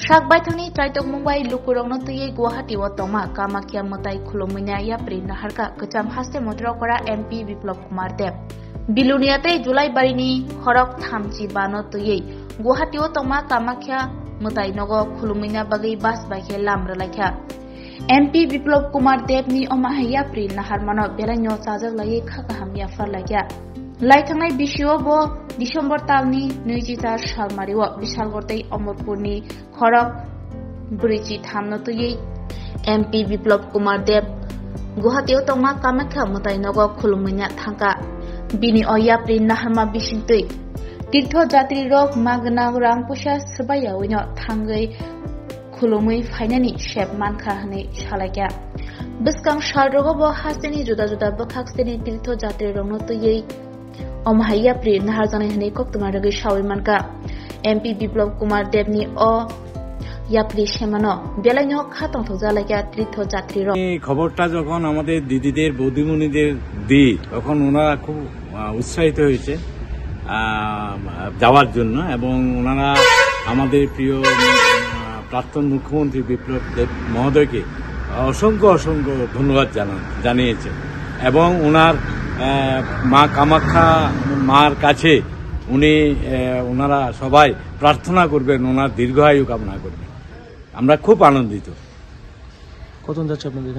Sakbaithani Traitok Mumbai Lukurong Tuye Guwahati Watoma Kamakya Mutai Khulumina Yapri Naharka Kacham Haste Mudrakora MP Biplop Kumar Deb Biluniate Julai Barini Horok Thamchi Bano Tuye Guwahati Watoma Kamakya Mutai Nogo Khulumina Bagi Bas Baike Lamra Lakya MP Biplop Kumar Deb ni Omahayapri Naharmano Belanyo Sajak Lagi Khakaham Yafar Lakya Laikangai Bishio Bo December Talni Nujita Shalmariwa Vishalgortei Omorpurni Khorok Burichi Thamnotuye MP Biplop Kumar Deb Guwahati Otoma Kamakya Mutai Nogo Khulumina Thangka Bini Oyapri Naharma Bishintui Tirtho Jatri Rok Magna Rangpusha Serbaya Winyo Thangai Khulumui Fainani Shep Mankha Hane Shalakya Biskang Shalrogo Bo Haseni Juda Juda Bakhakseni Tirtho Jatri Rongnotuye Omahayapri Naharzani Hane Koktumaragi Shawimanka MP Biplop Kumar Debni O Yapri Shemano Belanyo Khatong Thojalakya Tirtho Jatri Rok খবরটা যখন আমাদের দিদিদের বৌদিমণিদের দিই তখন ওনারা খুব উৎসাহিত হয়েছে যাওয়ার জন্য এবং ওনারা আমাদের প্রিয় প্রাক্তন মুখ্যমন্ত্রী বিপ্লব দেব মহোদয়কে অসংখ্য অসংখ্য ধন্যবাদ জানিয়েছে এবং ওনার মা কামাখ্যা মার কাছে ওনারা সবাই প্রার্থনা করবেন ওনার দীর্ঘায়ু কামনা করবেন আমরা খুব আনন্দিত কতজন যাচ্ছে আপনাদের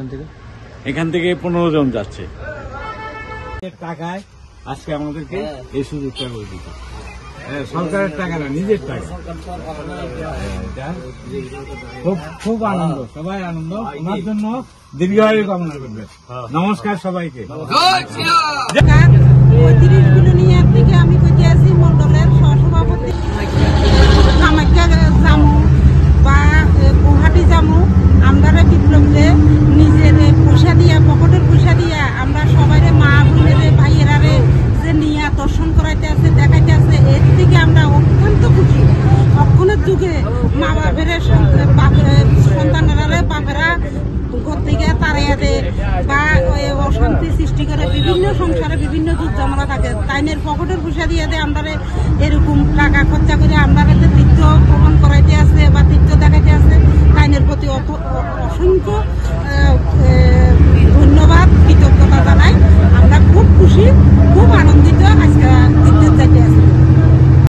এখান থেকে 15 জন যাচ্ছে টাকায় আজকে আমাদেরকে এই সুযোগটা করে দিত সরকারের টাকা না নিজের টাকা খুব আনন্দ সবাই আনন্দ ওনার জন্য দীর্ঘায়ু কামনা করবেন নমস্কার সবাইকে আমি কইতে আছি মন্ডলের সহসভাপতি কামাখ্যা যামু বা গুয়াহাটি যামু আমরা বিপ্লবকে নিজের পয়সা দিয়া পকেটের পয়সা দিয়া আমরা সবাই মা বোনেরে ভাইয়েরারে যে নিয়ে দর্শন করাইতে আছে দেখাইতে আছে এর থেকে আমরা অত্যন্ত খুশি অক্ষণের যুগে মা বাপের সন্তানেরা বাপেরা থেকে তারাইয়া দেয় বা অশান্তি সৃষ্টি করে বিভিন্ন সংসারে বিভিন্ন যুদ্ধ ঝামেলা থাকে তাইনের পকেটের পয়সা দিয়ে দেয় আমরা এরকম টাকা খরচা করে আমরা তীর্থ ভ্রমণ করাইতে আছে বা তীর্থ দেখাইতে আছে